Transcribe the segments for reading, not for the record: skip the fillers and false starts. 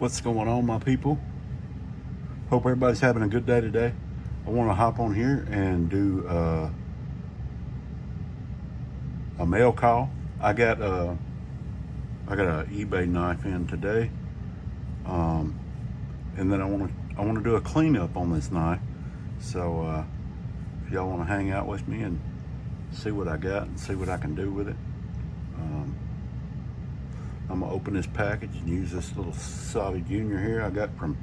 What's going on, my people? Hope everybody's having a good day today. I want to hop on here and do a mail call. I got an eBay knife in today, and then I want to do a cleanup on this knife. So if y'all want to hang out with me and see what I got and see what I can do with it, I'm gonna open this package and use this little Savi Junior here I got from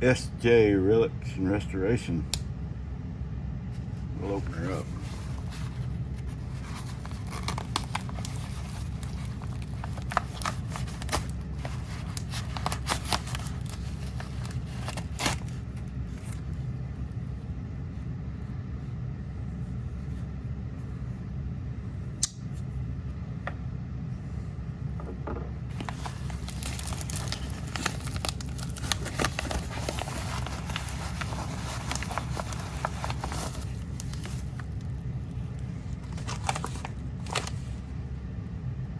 SJ Relics and Restoration. We'll open her up.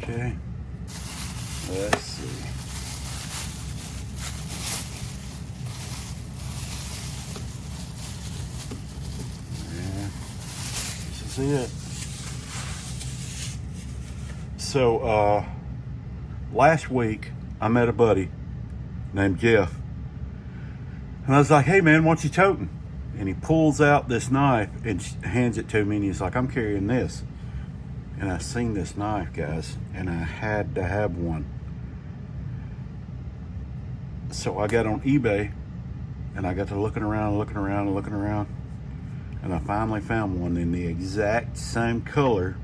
Okay, let's see. Yeah, this is it. So last week I met a buddy named Jeff, and I was like, "Hey man, what you toting?" And he pulls out this knife and hands it to me, and he's like, "I'm carrying this." And I seen this knife, guys, and I had to have one. So I got on eBay and I got to looking around, and I finally found one in the exact same color,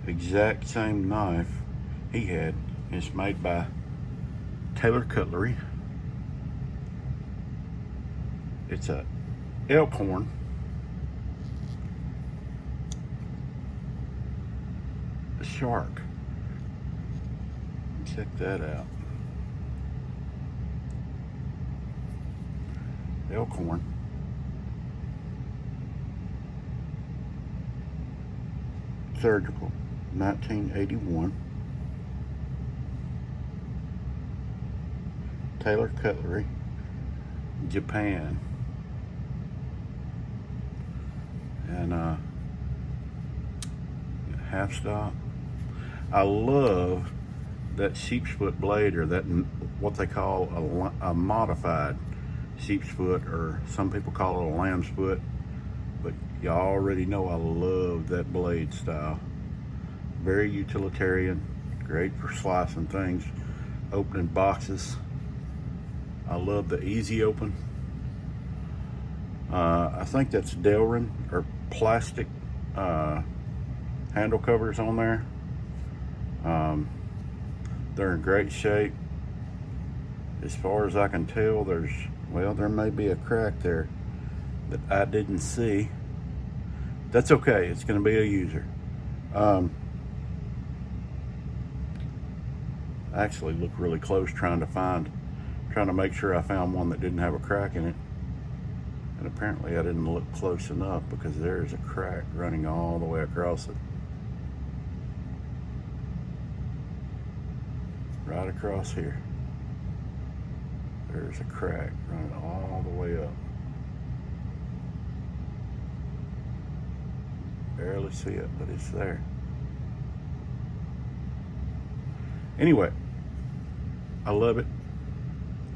exact same knife he had. It's made by Taylor Cutlery. It's a Elkhorn. Shark. Check that out. Elkhorn. Surgical. 1981. Taylor Cutlery. Japan. And half stop. I love that sheep's foot blade, or that what they call a modified sheep's foot, or some people call it a lamb's foot, but y'all already know I love that blade style. Very utilitarian, great for slicing things, opening boxes. I love the easy open. I think that's Delrin or plastic handle covers on there. They're in great shape. As far as I can tell, there may be a crack there that I didn't see. That's okay, it's gonna be a user. I actually looked really close trying to make sure I found one that didn't have a crack in it. And apparently I didn't look close enough, because there's a crack running all the way across it. Right across here. There's a crack running all the way up. Barely see it, but it's there. Anyway, I love it.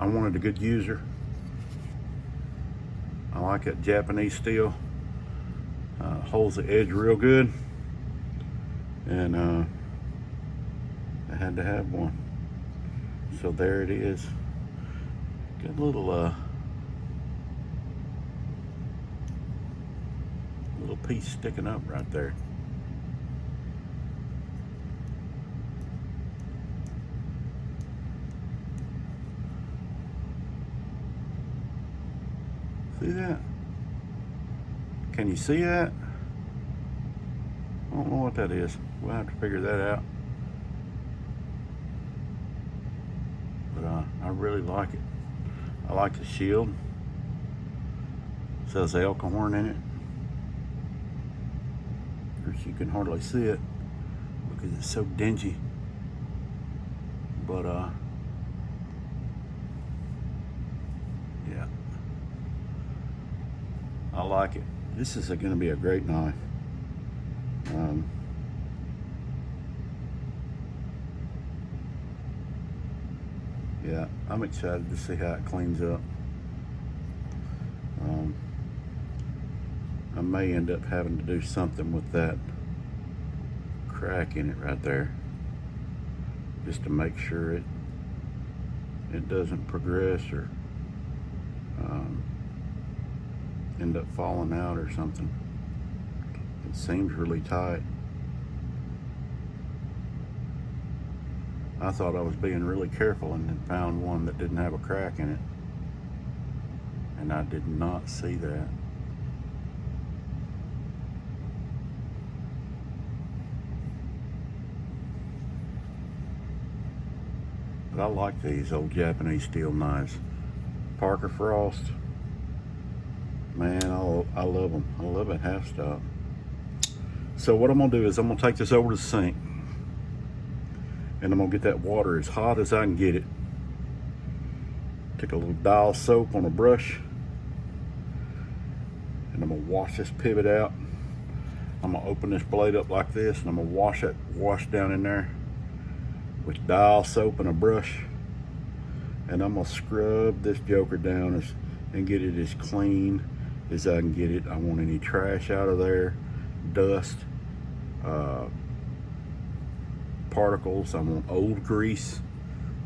I wanted a good user. I like that Japanese steel. Holds the edge real good. And I had to have one. So there it is. Got a little piece sticking up right there. See that? Can you see that? I don't know what that is. We'll have to figure that out. But I really like it. I like the shield. It says Elkhorn in it. Of course, you can hardly see it because it's so dingy. But I like it. This is going to be a great knife. Yeah, I'm excited to see how it cleans up. I may end up having to do something with that crack in it right there, just to make sure it doesn't progress or end up falling out or something. It seems really tight. I thought I was being really careful and then found one that didn't have a crack in it, and I did not see that. But I like these old Japanese steel knives. Parker Frost, man, I love them. I love that half stop. So what I'm gonna do is I'm gonna take this over to the sink, and I'm gonna get that water as hot as I can get it. Take a little Dial soap on a brush, and I'm gonna wash this pivot out. I'm gonna open this blade up like this, and I'm gonna wash down in there with Dial soap and a brush, and I'm gonna scrub this joker down and get it as clean as I can get it. I want any trash out of there, dust, particles. I want old grease,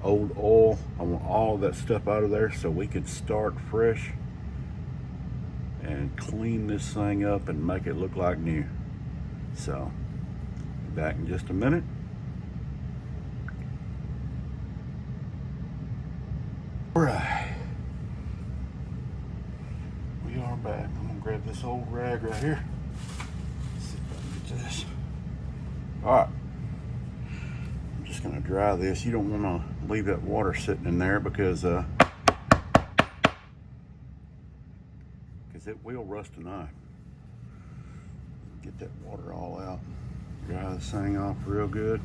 old oil. I want all that stuff out of there so we can start fresh and clean this thing up and make it look like new. So, back in just a minute. All right, we are back. I'm gonna grab this old rag right here. Let's see if I can get this. All right, I'm just gonna dry this. You don't want to leave that water sitting in there because it will rust a knife. Get that water all out. Dry this thing off real good.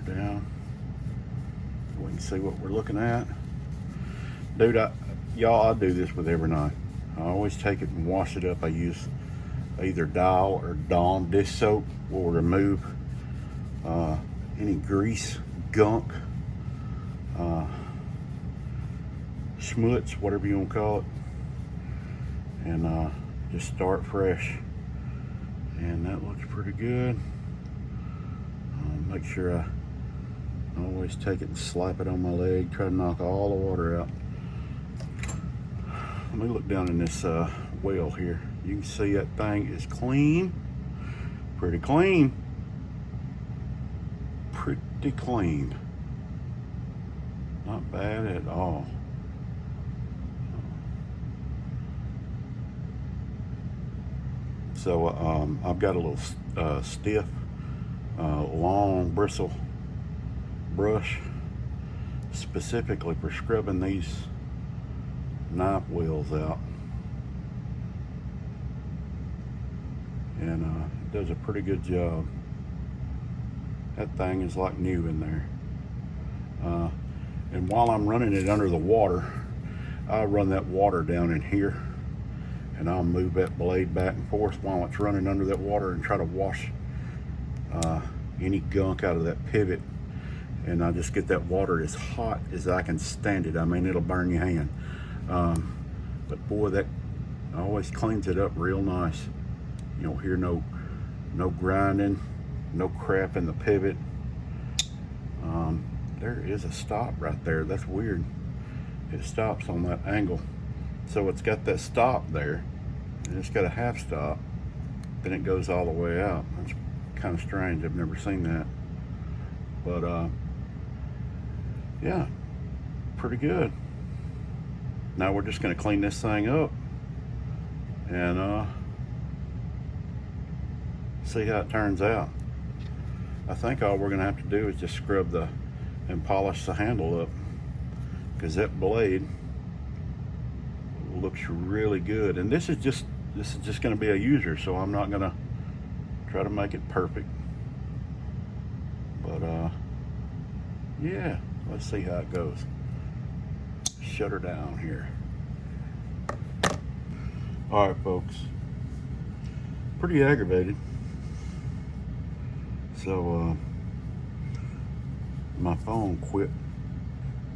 Down so we can see what we're looking at. Dude, y'all, I do this with every knife. I always take it and wash it up. I use either Dial or Dawn dish soap. Will remove any grease, gunk, schmutz, whatever you want to call it, and just start fresh. And that looks pretty good. Make sure I always take it and slap it on my leg, try to knock all the water out. Let me look down in this well here. You can see that thing is clean, pretty clean, pretty clean. Not bad at all. So I've got a little stiff, long bristle brush specifically for scrubbing these knife wheels out, and it does a pretty good job. That thing is like new in there. And while I'm running it under the water, I'll run that water down in here, and I'll move that blade back and forth while it's running under that water and try to wash any gunk out of that pivot. And I just get that water as hot as I can stand it. I mean, it'll burn your hand. But boy, that always cleans it up real nice. You don't hear no grinding, no crap in the pivot. There is a stop right there. That's weird. It stops on that angle. So it's got that stop there, and it's got a half stop. Then it goes all the way out. That's kind of strange. I've never seen that. But yeah, pretty good. Now we're just going to clean this thing up and see how it turns out. I think all we're going to have to do is just scrub and polish the handle up, because that blade looks really good. And this is just going to be a user, so I'm not going to try to make it perfect. But yeah, let's see how it goes. shut her down here. All right, folks. Pretty aggravated. So my phone quit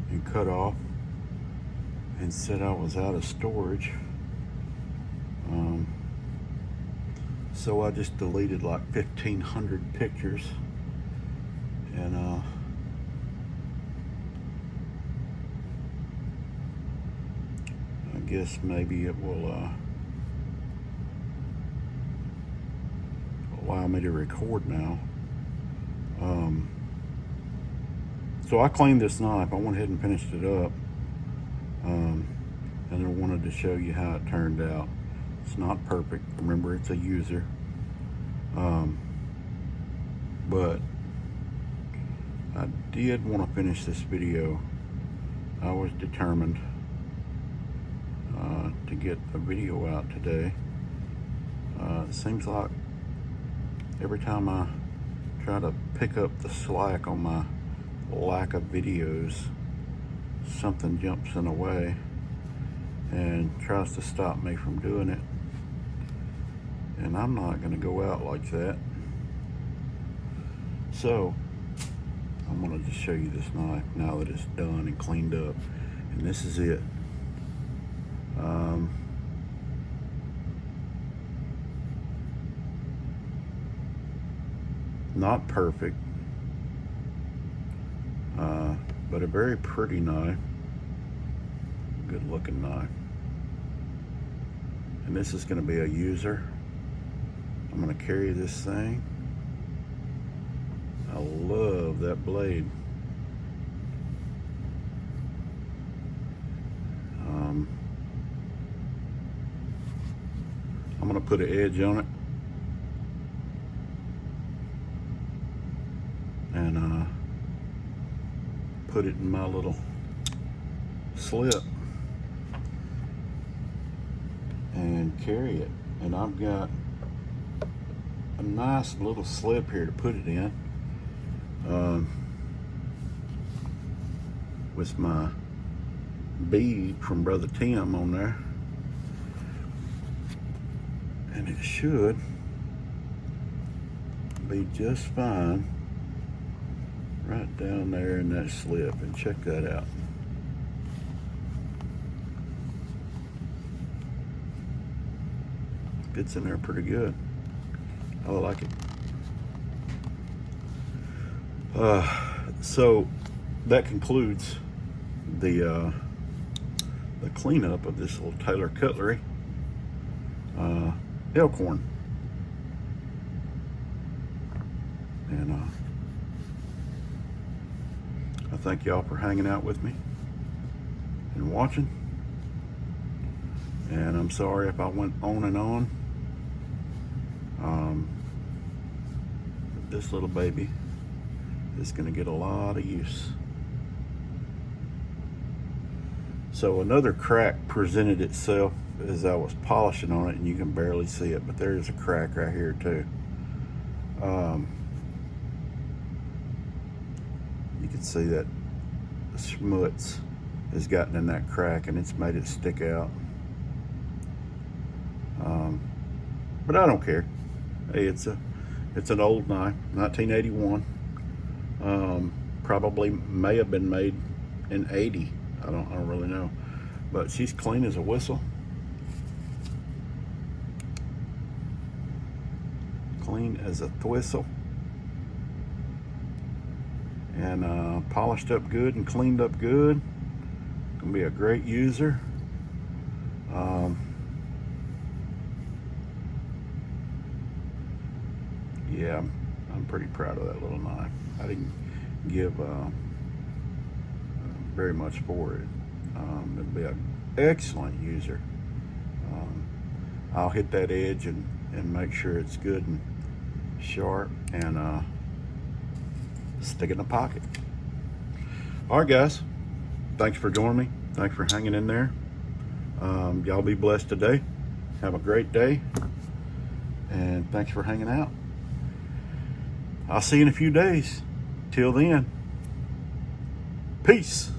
and cut off and said I was out of storage. So I just deleted like 1,500 pictures, and I guess maybe it will allow me to record now. So I cleaned this knife. I went ahead and finished it up, and I wanted to show you how it turned out. It's not perfect. Remember, it's a user. But I did want to finish this video. I was determined to get a video out today. It seems like every time I try to pick up the slack on my lack of videos, something jumps in the way and tries to stop me from doing it. And I'm not going to go out like that. So I'm going to just show you this knife now that it's done and cleaned up. And this is it. Not perfect, but a very pretty knife. Good looking knife. And this is going to be a user. I'm going to carry this thing. I love that blade. I'm going to put an edge on it and put it in my little slip and carry it. And I've got a nice little slip here to put it in, with my bead from Brother Tim on there, and it should be just fine right down there in that slip. And check that out. Fits in there pretty good. I like it. So that concludes the cleanup of this little Taylor Cutlery Elkhorn. And I thank y'all for hanging out with me and watching. And I'm sorry if I went on and on. This little baby is going to get a lot of use. So another crack presented itself as I was polishing on it, and you can barely see it, but there's a crack right here too. You can see that the schmutz has gotten in that crack and it's made it stick out. But I don't care. Hey, it's an old knife, 1981. Probably may have been made in 80. I don't really know. But she's clean as a whistle. Clean as a whistle. And polished up good and cleaned up good. Gonna be a great user. Yeah, I'm pretty proud of that little knife. I didn't give very much for it. It'll be an excellent user. I'll hit that edge and make sure it's good and sharp, and stick it in the pocket. All right, guys. Thanks for joining me. Thanks for hanging in there. Y'all be blessed today. Have a great day. And thanks for hanging out. I'll see you in a few days. Till then, peace.